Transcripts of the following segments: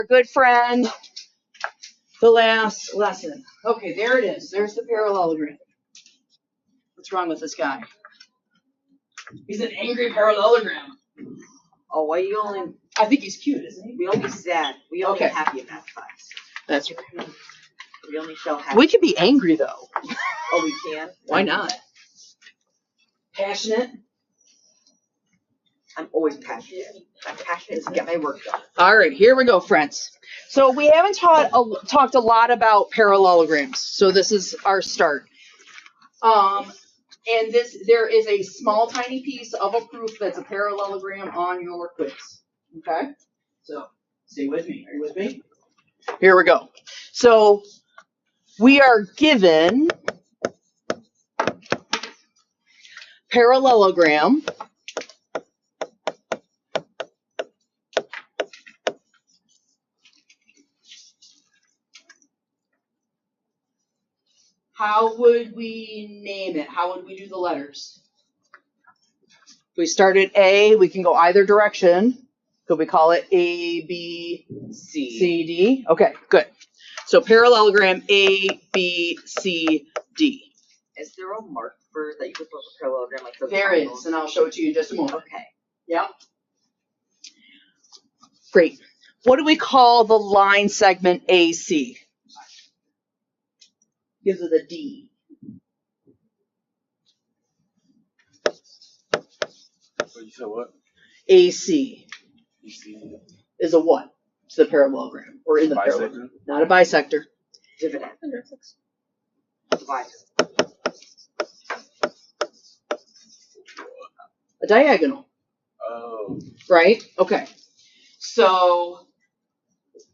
Our good friend, the last lesson. Okay, there it is. There's the parallelogram. What's wrong with this guy? He's an angry parallelogram. Oh, why you only? I think he's cute, isn't he? We only sad. We only Okay. happy in math class. That's right. We only show happy. We can be angry though. Oh, we can. Why not? Passionate. I'm always passionate. I'm passionate to get my work done. All right, here we go, friends. So we haven't talked a lot about parallelograms. So this is our start. And there is a small, tiny piece of a proof that's a parallelogram on your quiz. Okay? So stay with me. Are you with me? Here we go. So we are given parallelogram. How would we name it? How would we do the letters? If we start at A, we can go either direction. Could we call it A, B, C, D? Okay, good. So parallelogram A, B, C, D. Is there a mark for that you could put a parallelogram like those? There is, and I'll show it to you in just a moment. Okay. Yep. Great. What do we call the line segment AC? Gives it a D. You said what? AC AC. is a what? It's the parallelogram. Or in the parallelogram. Not a bisector. Dividend. Divide. A diagonal. Oh. Right? Okay. So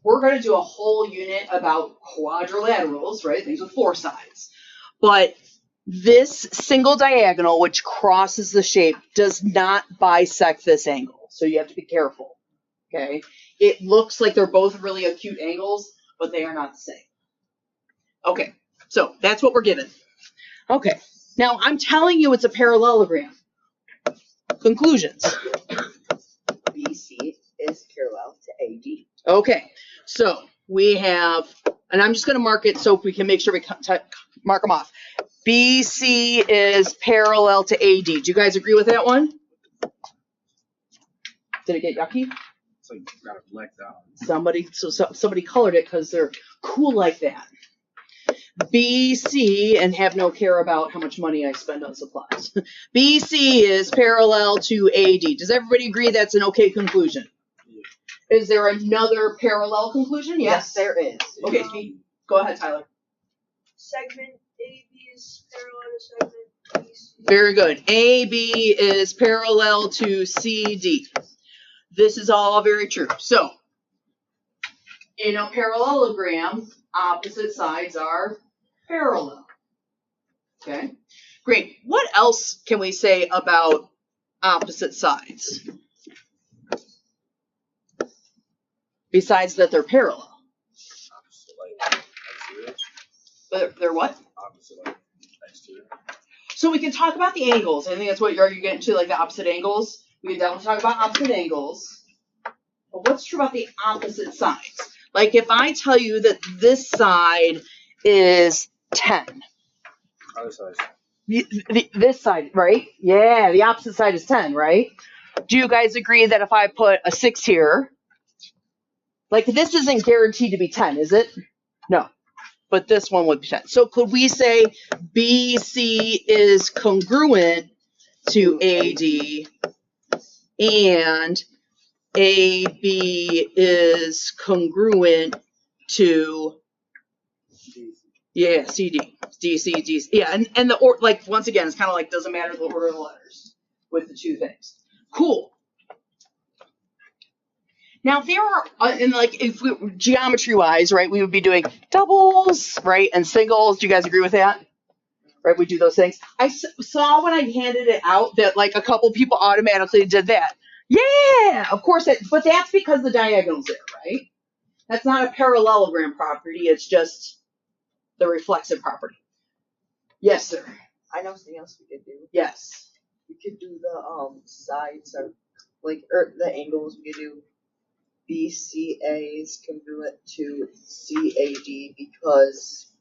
we're going to do a whole unit about quadrilaterals, right? Things with four sides. But this single diagonal, which crosses the shape, does not bisect this angle. So you have to be careful. Okay? It looks like they're both really acute angles, but they are not the same. Okay. So that's what we're given. Okay. Now I'm telling you it's a parallelogram. Conclusions. BC is parallel to AD. Okay, so we have, and I'm just going to mark it so we can make sure we mark them off. BC is parallel to AD. Do you guys agree with that one? Did it get yucky? It's like got it blacked out. Somebody colored it because they're cool like that. BC, and have no care about how much money I spend on supplies. BC is parallel to AD. Does everybody agree that's an okay conclusion? Yeah. Is there another parallel conclusion? Yes, there is. Okay, go ahead, Tyler. Segment AB is parallel to segment BC. Very good. AB is parallel to CD. This is all very true. So, in a parallelogram, opposite sides are parallel. Okay, great. What else can we say about opposite sides? Besides that they're parallel. Opposite, like, exterior. But they're what? Opposite, like, exterior. So we can talk about the angles. I think that's what you're getting to, like the opposite angles. We can definitely talk about opposite angles. But what's true about the opposite sides? Like if I tell you that this side is 10. Other side. This side, right? Yeah, the opposite side is 10, right? Do you guys agree that if I put a 6 here, like this isn't guaranteed to be 10, is it? No. But this one would be 10. So could we say BC is congruent to AD and AB is congruent to CD. DC. Yeah, and like once again, it's kind of like doesn't matter the order of the letters with the two things. Cool. Now there are, and like if we geometry wise, right, we would be doing doubles, right, and singles. Do you guys agree with that? Right, we do those things. I saw when I handed it out that like a couple people automatically did that. Yeah, of course, but that's because the diagonal's there, right? That's not a parallelogram property. It's just the reflexive property. Yes, sir. I know something else we could do. Yes. We could do the sides or like or the angles. We could do BCA is congruent to CAD because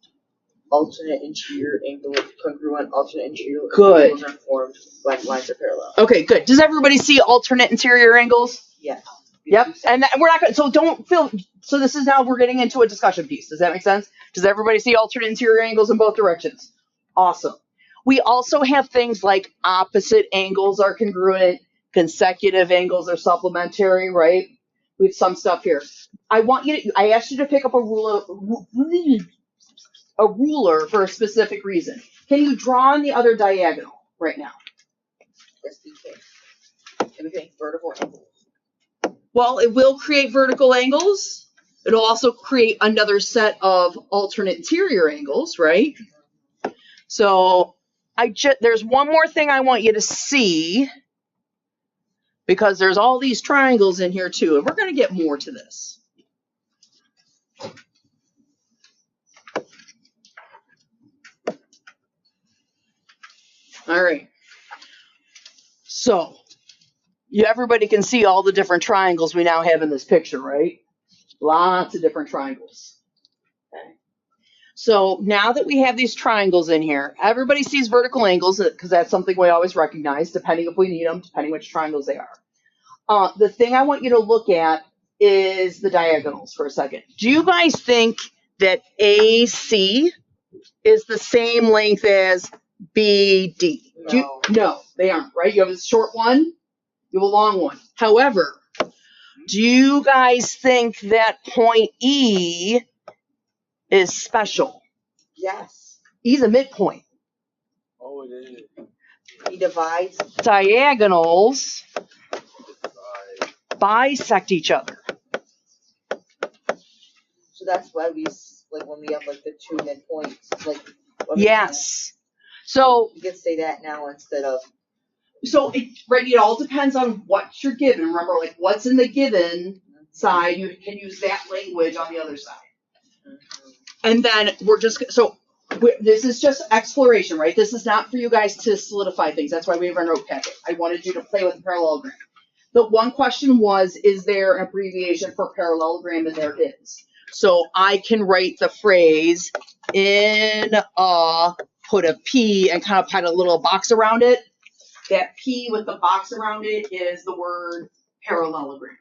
alternate interior angle congruent alternate interior Good. angles are formed like lines are parallel. Okay, good. Does everybody see alternate interior angles? Yes. Yep. And we're not going to, so don't feel, so this is now we're getting into a discussion piece. Does that make sense? Does everybody see alternate interior angles in both directions? Awesome. We also have things like opposite angles are congruent, consecutive angles are supplementary, right? We have some stuff here. I asked you to pick up a ruler for a specific reason. Can you draw on the other diagonal right now? Yes, everything vertical angles. Well, it will create vertical angles. It'll also create another set of alternate interior angles, right? So there's one more thing I want you to see because there's all these triangles in here too, and we're going to get more to this. All right. So everybody can see all the different triangles we now have in this picture, right? Lots of different triangles. Okay. So now that we have these triangles in here, everybody sees vertical angles because that's something we always recognize, depending if we need them, depending which triangles they are. The thing I want you to look at is the diagonals for a second. Do you guys think that AC is the same length as BD? No, they aren't, right? You have a short one, you have a long one. However, do you guys think that point E is special? Yes. E's a midpoint. Oh, it is. He divides. Diagonals bisect each other. So that's why we when we have like the two midpoints, like. Yes. So you can say that now instead of. So it all depends on what you're given. Remember, like what's in the given side, you can use that language on the other side. And then this is just exploration, right? This is not for you guys to solidify things. That's why we have our note packet. I wanted you to play with the parallelogram. The one question was, is there an abbreviation for parallelogram? And there is. So I can write the phrase put a P and kind of put a little box around it. That P with the box around it is the word parallelogram.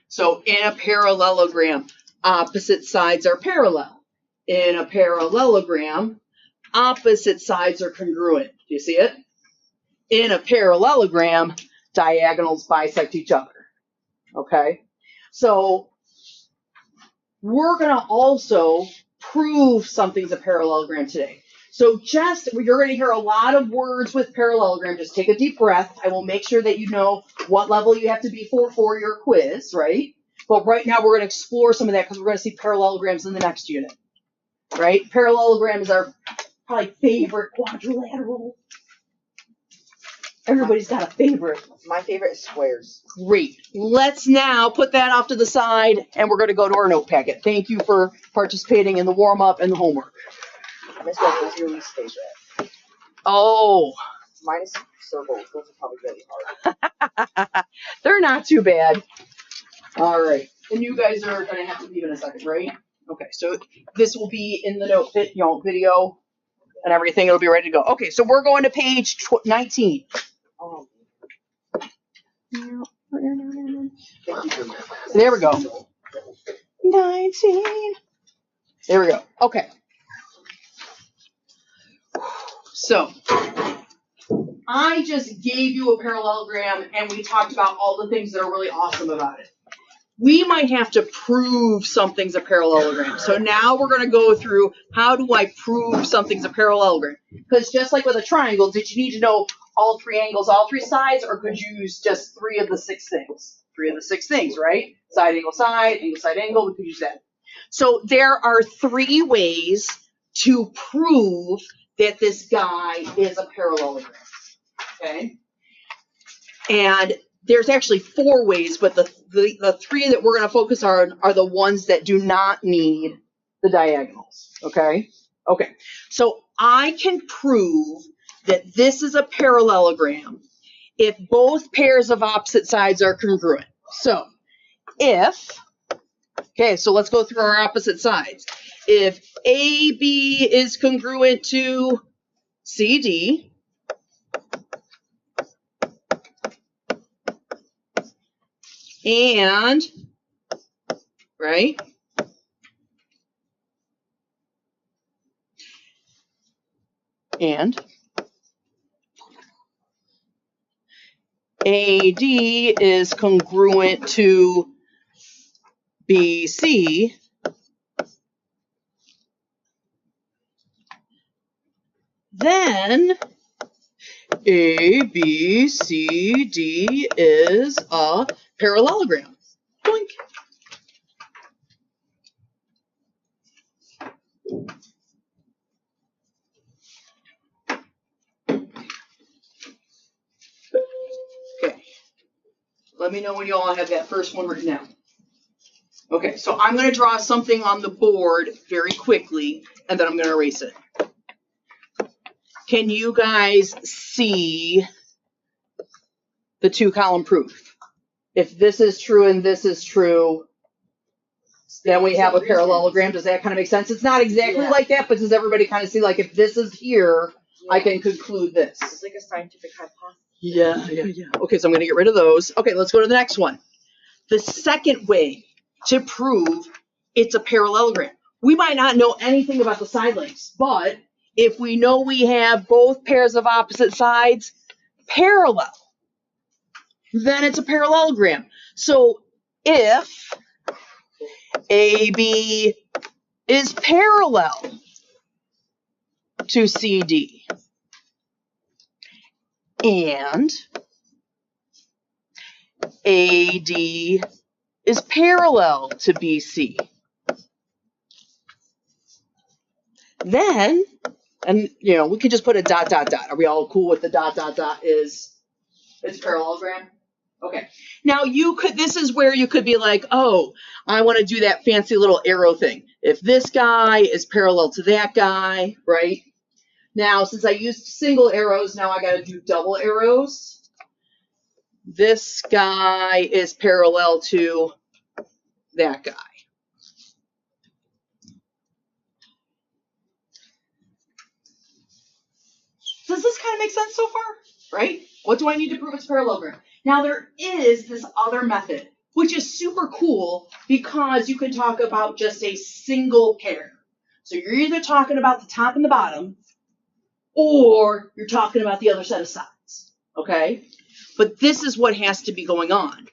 So in a parallelogram, opposite sides are parallel. In a parallelogram, opposite sides are congruent. Do you see it? In a parallelogram, diagonals bisect each other. Okay? So we're going to also prove something's a parallelogram today. So you're going to hear a lot of words with parallelogram. Just take a deep breath. I will make sure that you know what level you have to be for your quiz, right? But right now we're going to explore some of that because we're going to see parallelograms in the next unit, right? Parallelogram is our probably favorite quadrilateral. Everybody's got a favorite. My favorite is squares. Great. Let's now put that off to the side, and we're going to go to our note packet. Thank you for participating in the warm-up and the homework. Miss, what was your least favorite? Oh. Mine is circles. Those are probably really hard. They're not too bad. All right. And you guys are going to have to leave in a second, right? Okay. So this will be in the note video and everything. It'll be ready to go. Okay. So we're going to page 19. Oh. There we go. 19. There we go. Okay. So I just gave you a parallelogram and we talked about all the things that are really awesome about it. We might have to prove something's a parallelogram. So now we're going to go through how do I prove something's a parallelogram? Because just like with a triangle, did you need to know all three angles, all three sides, or could you use just 3 of the 6 things? 3 of the 6 things, right? Side, angle, side, angle, we could use that. So there are 3 ways to prove that this guy is a parallelogram, okay? And there's actually 4 ways, but the 3 that we're going to focus on are the ones that do not need the diagonals, okay? Okay, so I can prove that this is a parallelogram if both pairs of opposite sides are congruent. So if, okay, so let's go through our opposite sides. If AB is congruent to CD, and, right, and AD is congruent to BC, then ABCD is a parallelogram. Boink. Okay. Let me know when you all have that first one written down. Okay, so I'm going to draw something on the board very quickly, and then I'm going to erase it. Can you guys see the two-column proof? If this is true and this is true, then we have a parallelogram. Does that kind of make sense? It's not exactly like that, but does everybody kind of see, like, if this is here, I can conclude this? It's like a scientific hypothesis. Yeah. Okay, so I'm going to get rid of those. Okay, let's go to the next one. The second way to prove it's a parallelogram. We might not know anything about the side lengths, but if we know we have both pairs of opposite sides parallel, then it's a parallelogram. So if AB is parallel to CD and AD is parallel to BC, then, and you know, we could just put a dot, dot, dot. Are we all cool with the dot, dot, dot is it's parallelogram? Okay. Now you could, this is where you could be like, oh, I want to do that fancy little arrow thing. If this guy is parallel to that guy, right? Now, since I used single arrows, now I got to do double arrows. This guy is parallel to that guy. Does this kind of make sense so far? Right? What do I need to prove it's parallelogram? Now, there is this other method, which is super cool because you can talk about just a single pair. So you're either talking about the top and the bottom, or you're talking about the other set of sides, okay? But this is what has to be going on.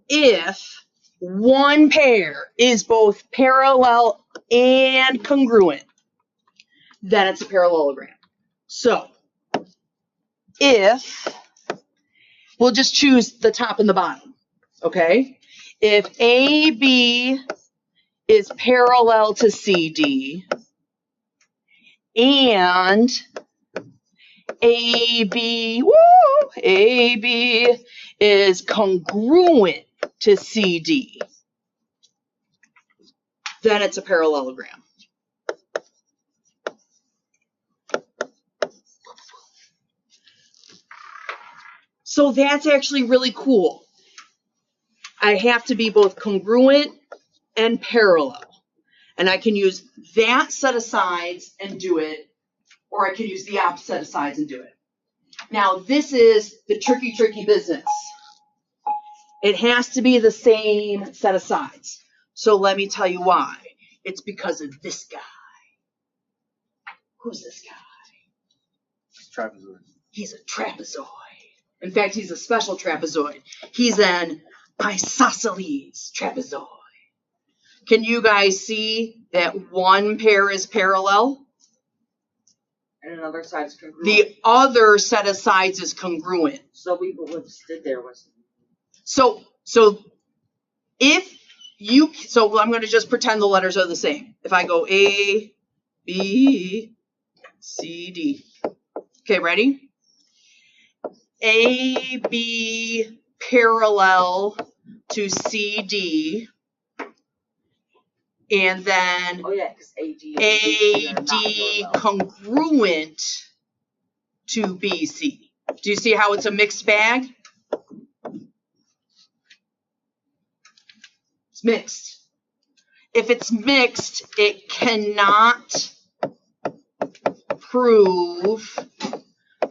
If one pair is both parallel and congruent, then it's a parallelogram. So if, we'll just choose the top and the bottom, okay? If AB is parallel to CD and AB is congruent to CD, then it's a parallelogram. So that's actually really cool. I have to be both congruent and parallel. And I can use that set of sides and do it, or I can use the opposite set of sides and do it. Now, this is the tricky business. It has to be the same set of sides. So let me tell you why. It's because of this guy. Who's this guy? Trapezoid. He's a trapezoid. In fact, he's a special trapezoid. He's an isosceles trapezoid. Can you guys see that one pair is parallel? And another side is congruent. The other set of sides is congruent. So we what did there was. So if you, so I'm going to just pretend the letters are the same. If I go A, B, C, D. Okay, ready? A, B parallel to C, D. And then Oh yeah, because AD congruent to BC. Do you see how it's a mixed bag? mixed. If it's mixed, it cannot prove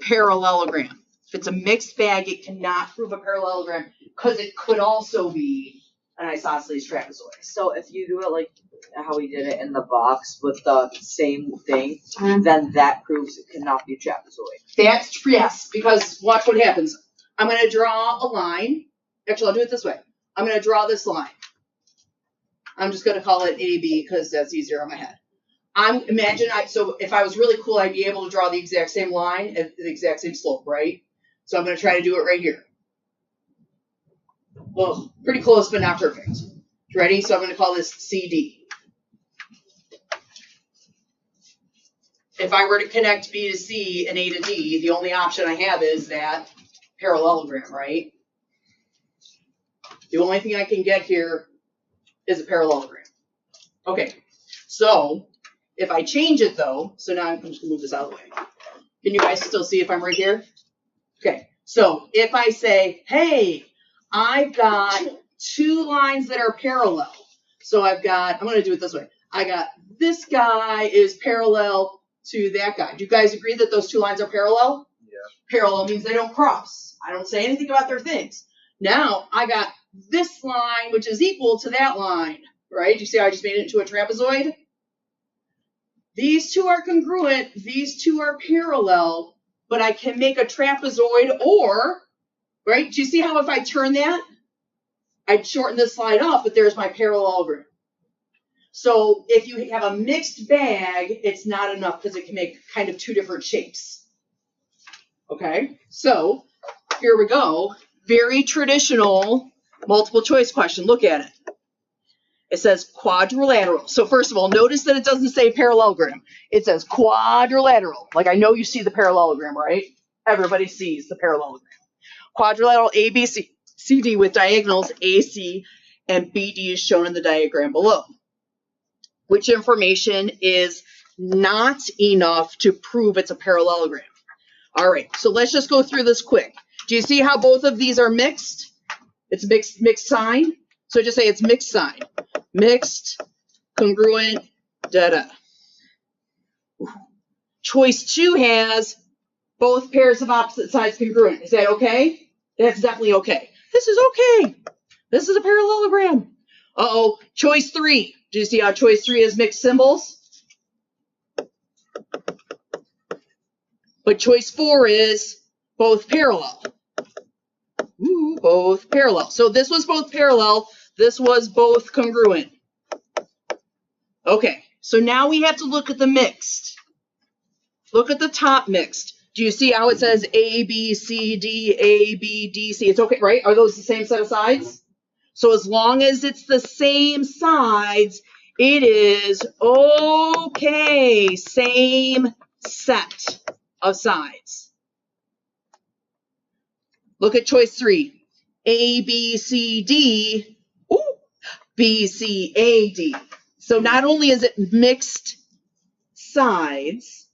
parallelogram. If it's a mixed bag, it cannot prove a parallelogram because it could also be an isosceles trapezoid. So if you do it like how we did it in the box with the same thing, then that proves it cannot be a trapezoid. That's, yes, because watch what happens. I'm going to draw a line. Actually, I'll do it this way. I'm going to draw this line. I'm just going to call it AB because that's easier on my head. So if I was really cool, I'd be able to draw the exact same line at the exact same slope, right? So I'm going to try to do it right here. Well, pretty close, but not perfect. Ready? So I'm going to call this CD. If I were to connect B to C and A to D, the only option I have is that parallelogram, right? The only thing I can get here is a parallelogram. Okay, so if I change it though, so now I'm just gonna move this out of the way. Can you guys still see if I'm right here? Okay, so if I say, hey, I've got two lines that are parallel. So I'm gonna do it this way. I got this guy is parallel to that guy. Do you guys agree that those two lines are parallel? Yeah. Parallel means they don't cross. I don't say anything about their things. Now I got this line, which is equal to that line, right? You see how I just made it into a trapezoid? These two are congruent, these two are parallel, but I can make a trapezoid or, right? Do you see how if I turn that, I'd shorten this slide off, but there's my parallelogram. So if you have a mixed bag, it's not enough because it can make kind of two different shapes. Okay, so here we go. Very traditional multiple choice question. Look at it. It says quadrilateral. So first of all, notice that it doesn't say parallelogram. It says quadrilateral. Like I know you see the parallelogram, right? Everybody sees the parallelogram. Quadrilateral ABCD with diagonals AC and BD is shown in the diagram below. Which information is not enough to prove it's a parallelogram? All right, so let's just go through this quick. Do you see how both of these are mixed? It's mixed sign. So just say it's mixed sign. Mixed, congruent, da-da. Choice 2 has both pairs of opposite sides congruent. Is that okay? That's definitely okay. This is okay. This is a parallelogram. Uh-oh, choice 3. Do you see how choice 3 is mixed symbols? But choice 4 is both parallel. Ooh, both parallel. So this was both parallel. This was both congruent. Okay, so now we have to look at the mixed. Look at the top mixed. Do you see how it says A, B, C, D, A, B, D, C? It's okay, right? Are those the same set of sides? So as long as it's the same sides, it is okay. Same set of sides. Look at choice 3. A, B, C, D. Ooh, B, C, A, D. So not only is it mixed sides,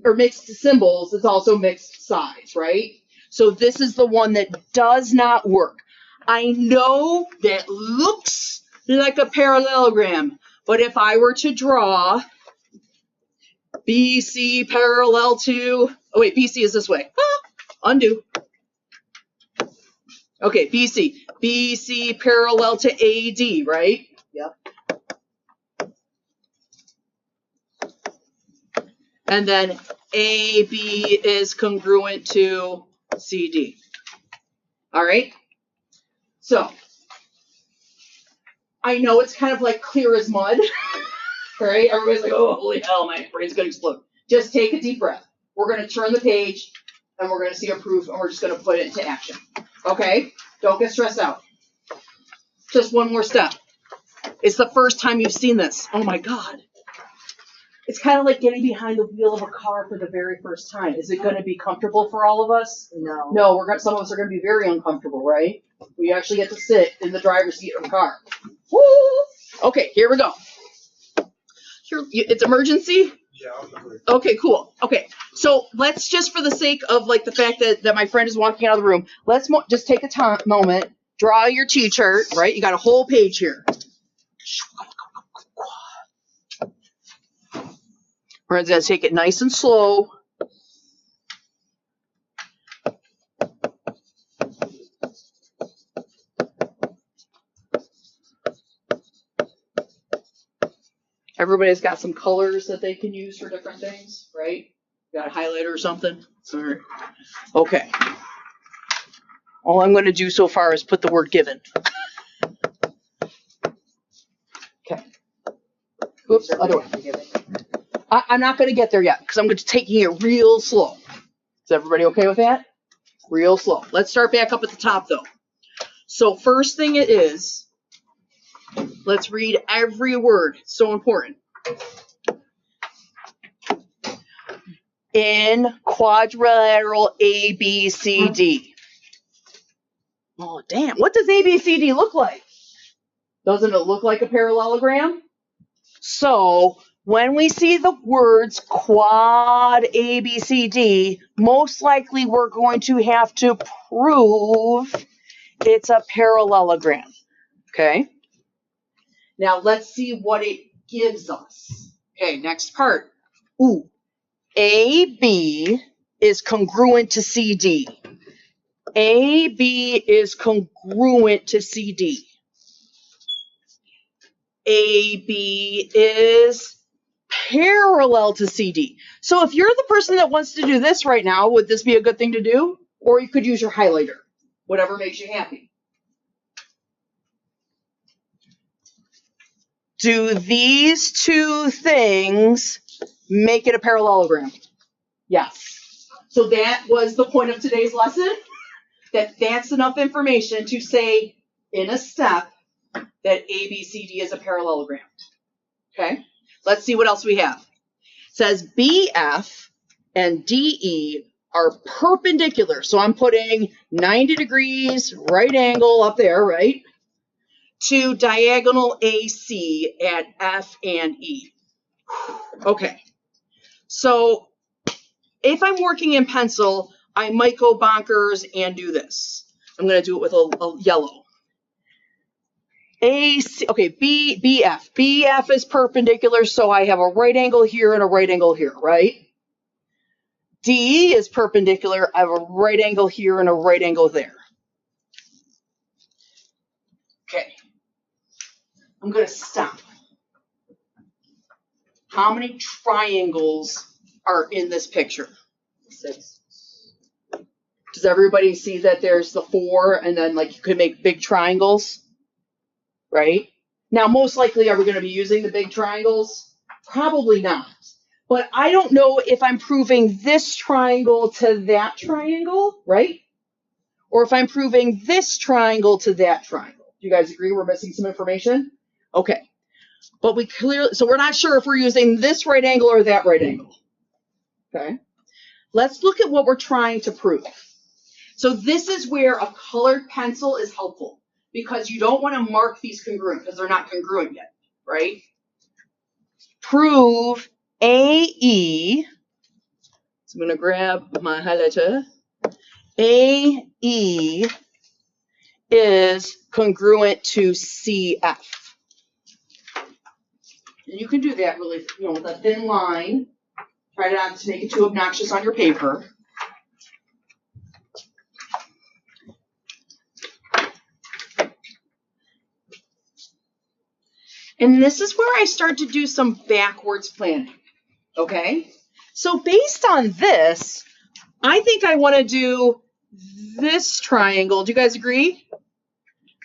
or mixed symbols, it's also mixed sides, right? So this is the one that does not work. I know that looks like a parallelogram, but if I were to draw BC parallel to, oh wait, BC is this way. Undo. Okay, BC parallel to AD, right? Yep. And then AB is congruent to CD. All right? So, I know it's kind of like clear as mud, right? Everybody's like, oh, holy hell, my brain's going to explode. Just take a deep breath. We're going to turn the page, and we're going to see a proof, and we're just going to put it into action. Okay? Don't get stressed out. Just one more step. It's the first time you've seen this. Oh, my God. It's kind of like getting behind the wheel of a car for the very first time. Is it going to be comfortable for all of us? No. No, some of us are going to be very uncomfortable, right? We actually get to sit in the driver's seat of the car. Woo! Okay, here we go. It's emergency? Yeah, I'm good. Okay, cool. Okay, so let's just, for the sake of like the fact that my friend is walking out of the room, let's just take a moment, draw your T-chart, right? You got a whole page here. We're going to take it nice and slow. Everybody's got some colors that they can use for different things, right? Got a highlighter or something? Sorry. Okay. All I'm going to do so far is put the word given. Okay. Oops, other way. I'm not going to get there yet because I'm going to taking it real slow. Is everybody okay with that? Real slow. Let's start back up at the top though. So first thing it is, let's read every word. It's so important. In quadrilateral ABCD. Oh, damn. What does ABCD look like? Doesn't it look like a parallelogram? So when we see the words quad ABCD, most likely we're going to have to prove it's a parallelogram. Okay? Now let's see what it gives us. Okay, next part. Ooh. AB is congruent to CD. AB is congruent to CD. AB is parallel to CD. So if you're the person that wants to do this right now, would this be a good thing to do? Or you could use your highlighter, whatever makes you happy. Do these two things make it a parallelogram? Yes. So that was the point of today's lesson, that's enough information to say in a step that ABCD is a parallelogram. Okay? Let's see what else we have. It says BF and DE are perpendicular. So I'm putting 90 degrees, right angle up there, right? To diagonal AC at F and E. Okay. So if I'm working in pencil, I might go bonkers and do this. I'm going to do it with a yellow. AC, okay, BF. BF is perpendicular, so I have a right angle here and a right angle here, right? DE is perpendicular. I have a right angle here and a right angle there. Okay. I'm going to stop. How many triangles are in this picture? 6. Does everybody see that there's the 4 and then like you could make big triangles? Right? Now, most likely, are we going to be using the big triangles? Probably not. But I don't know if I'm proving this triangle to that triangle, right? Or if I'm proving this triangle to that triangle. Do you guys agree we're missing some information? Okay. But we clearly, so we're not sure if we're using this right angle or that right angle. Okay. Let's look at what we're trying to prove. So this is where a colored pencil is helpful because you don't want to mark these congruent because they're not congruent yet, right? Prove AE. So I'm going to grab my highlighter. AE is congruent to CF. And you can do that really, with a thin line. Try not to make it too obnoxious on your paper. And this is where I start to do some backwards planning, okay? So based on this, I think I want to do this triangle. Do you guys agree?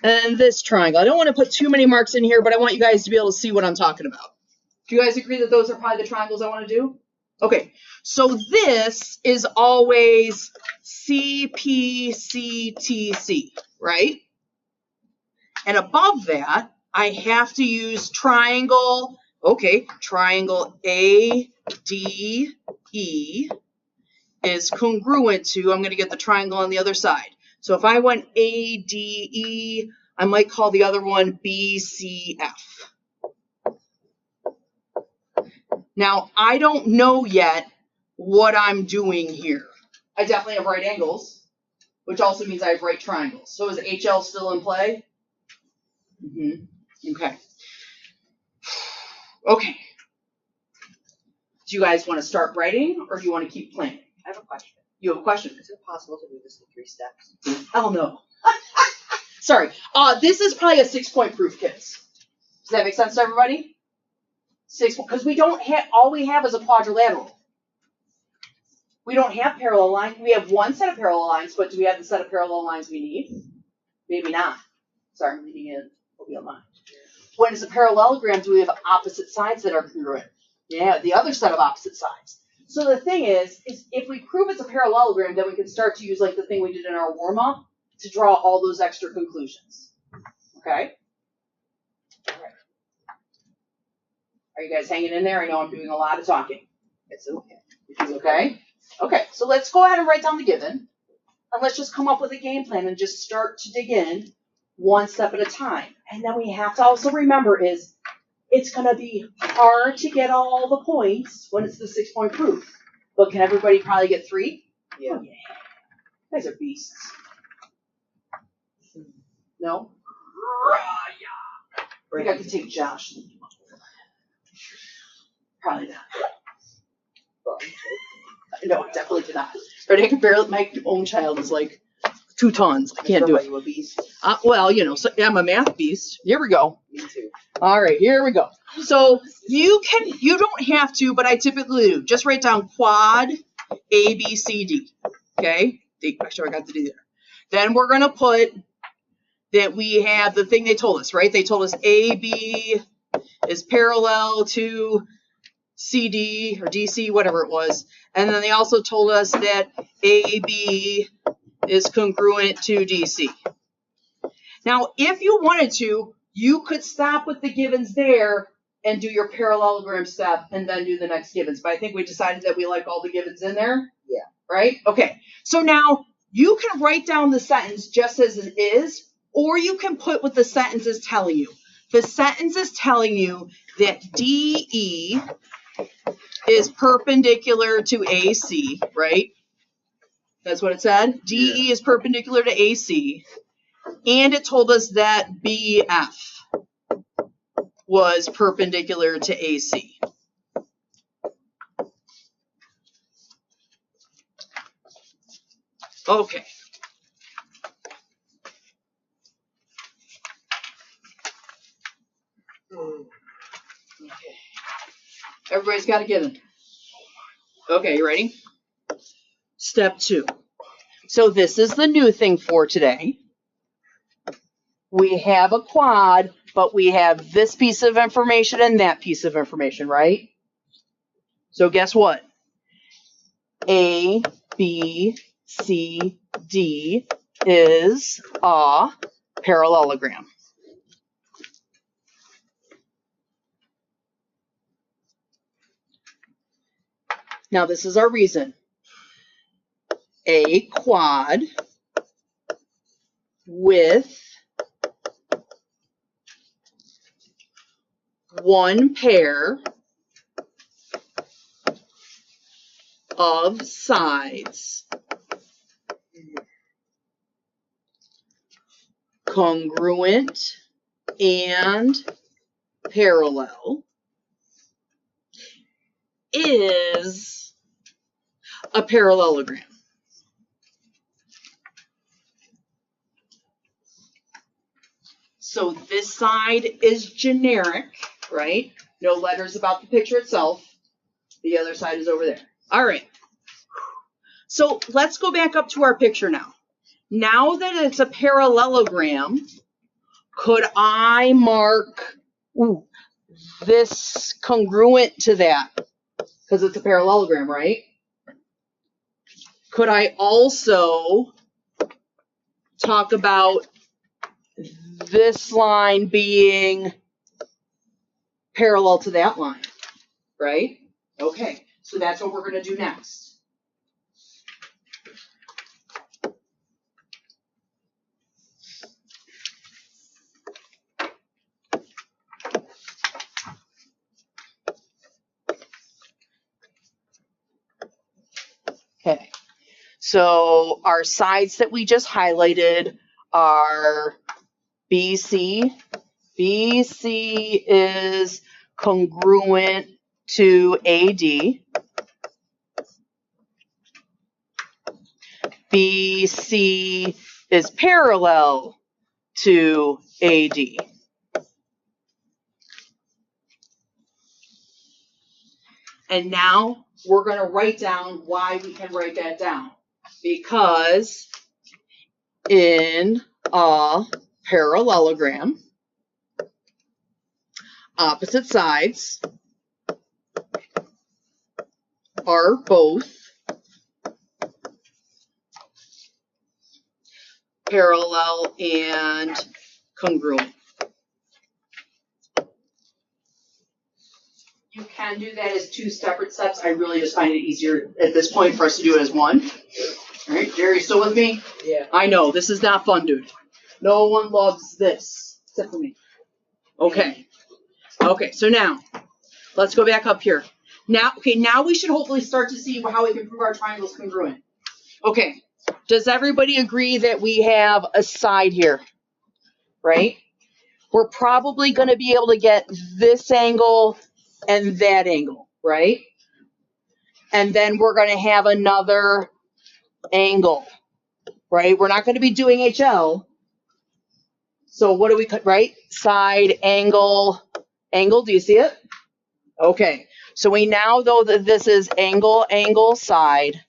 And this triangle. I don't want to put too many marks in here, but I want you guys to be able to see what I'm talking about. Do you guys agree that those are probably the triangles I want to do? Okay, so this is always CPCTC, right? And above that, I have to use triangle, okay, triangle ADE is congruent to, I'm going to get the triangle on the other side. So if I went ADE, I might call the other one BCF. Now, I don't know yet what I'm doing here. I definitely have right angles, which also means I have right triangles. So is HL still in play? Okay. Okay. Do you guys want to start writing or do you want to keep playing? I have a question. You have a question? Is it possible to do this in 3 steps? Hell no. Sorry. This is probably a 6-point proof, kids. Does that make sense to everybody? 6, because we don't have, all we have is a quadrilateral. We don't have parallel lines. We have one set of parallel lines, but do we have the set of parallel lines we need? Maybe not. Sorry, I'm leaving it. Will be on mine. When it's a parallelogram, do we have opposite sides that are congruent? Yeah, the other set of opposite sides. So the thing is if we prove it's a parallelogram, then we can start to use like the thing we did in our warm-up to draw all those extra conclusions. Okay? All right. Are you guys hanging in there? I know I'm doing a lot of talking. It's okay. It's okay? Okay, so let's go ahead and write down the given. And let's just come up with a game plan and just start to dig in one step at a time. And then we have to also remember is it's going to be hard to get all the points when it's the 6-point proof. But can everybody probably get 3? Yeah. Oh, yeah. You guys are beasts. No? I think I could take Josh. Probably not. No, definitely cannot. Right, I can barely, my own child is like 2 tons. I can't do it. You a beast? Well, you know, so I'm a math beast. Here we go. Me too. All right, here we go. So you don't have to, but I typically do. Just write down quad A, B, C, D. Okay? Make sure I got the D there. Then we're going to put that we have the thing they told us, right? They told us AB is parallel to CD or DC, whatever it was. And then they also told us that AB is congruent to DC. Now, if you wanted to, you could stop with the givens there and do your parallelogram step and then do the next givens. But I think we decided that we like all the givens in there. Yeah. Right? Okay. So now you can write down the sentence just as it is, or you can put what the sentence is telling you. The sentence is telling you that DE is perpendicular to AC, right? That's what it said. DE is perpendicular to AC. And it told us that BF was perpendicular to AC. Okay. Okay. Everybody's got a given. Okay, you ready? Step 2. So this is the new thing for today. We have a quad, but we have this piece of information and that piece of information, right? So guess what? A, B, C, D is a parallelogram. Now this is our reason. A quad with one pair of sides congruent and parallel is a parallelogram. So this side is generic, right? No letters about the picture itself. The other side is over there. All right. So let's go back up to our picture now. Now that it's a parallelogram, could I mark this congruent to that? Because it's a parallelogram, right? Could I also talk about this line being parallel to that line, right? Okay, so that's what we're going to do next. Okay, so our sides that we just highlighted are BC. BC is congruent to AD. BC is parallel to AD. And now we're going to write down why we can write that down. Because in a parallelogram, opposite sides are both parallel and congruent. You can do that as two separate steps. I really just find it easier at this point for us to do it as one. All right, Jerry, you still with me? Yeah. I know, this is not fun, dude. No one loves this, except for me. Okay. Okay, so now, let's go back up here. Now we should hopefully start to see how we can prove our triangles congruent. Okay, does everybody agree that we have a side here, right? We're probably going to be able to get this angle and that angle, right? And then we're going to have another angle, right? We're not going to be doing HL. So what do we cut, right? Side, angle, angle. Do you see it? Okay. So we now know that this is angle, angle, side.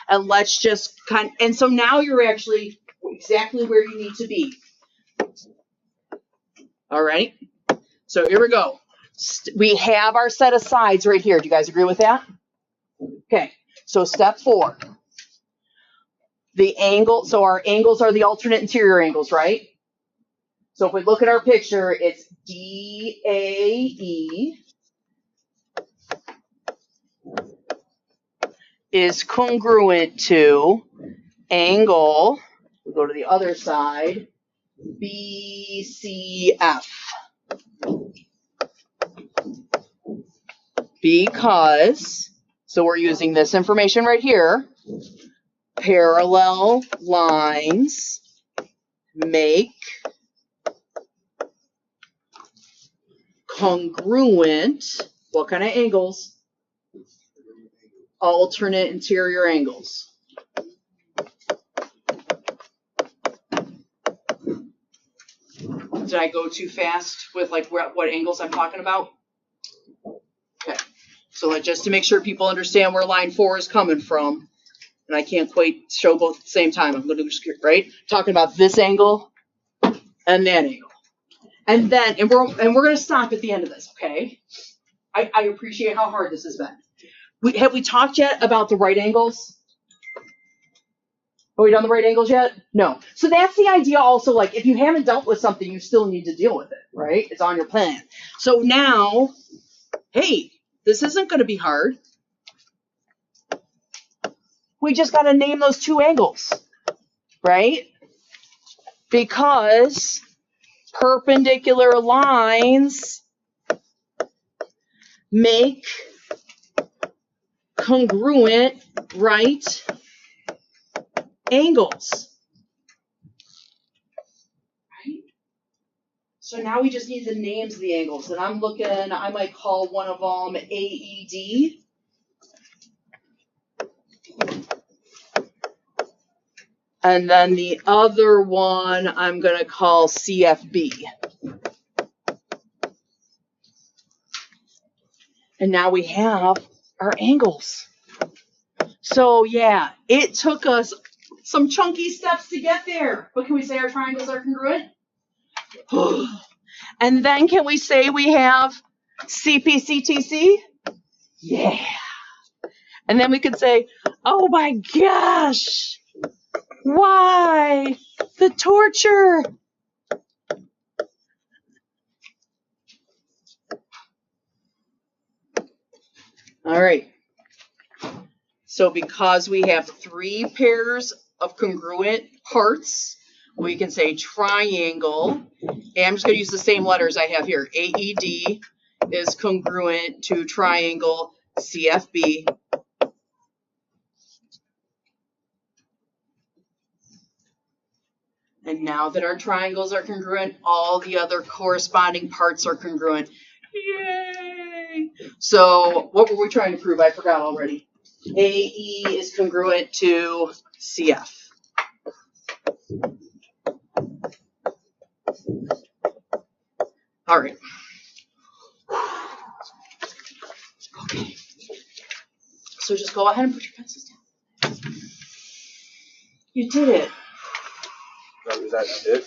And let's just and so now you're actually exactly where you need to be. All right. So here we go. We have our set of sides right here. Do you guys agree with that? Okay. So step 4. The angle, so our angles are the alternate interior angles, right? So if we look at our picture, it's DAE is congruent to angle, we go to the other side, BCF. Because, so we're using this information right here, parallel lines make congruent, what kind of angles? Alternate interior angles. Did I go too fast with like what angles I'm talking about? Okay, so just to make sure people understand where line 4 is coming from, and I can't quite show both at the same time. I'm going to do, right? Talking about this angle and that angle. And then, and we're going to stop at the end of this, okay? I appreciate how hard this has been. Have we talked yet about the right angles? Have we done the right angles yet? No. So that's the idea also, like, if you haven't dealt with something, you still need to deal with it, right? It's on your plan. So now, hey, this isn't going to be hard. We just got to name those two angles, right? Because perpendicular lines make congruent right angles. Right? So now we just need the names of the angles. And I'm looking, I might call one of them AED. And then the other one I'm going to call CFB. And now we have our angles. So yeah, it took us some chunky steps to get there. But can we say our triangles are congruent? And then can we say we have CPCTC? Yeah. And then we could say, oh my gosh, why? The torture. All right. So because we have 3 pairs of congruent parts, we can say triangle. And I'm just going to use the same letters I have here. AED is congruent to triangle CFB. And now that our triangles are congruent, all the other corresponding parts are congruent. Yay! thing. So what were we trying to prove? I forgot already. AE is congruent to CF. All right. Okay. So just go ahead and put your pencils down. You did it. Was that it?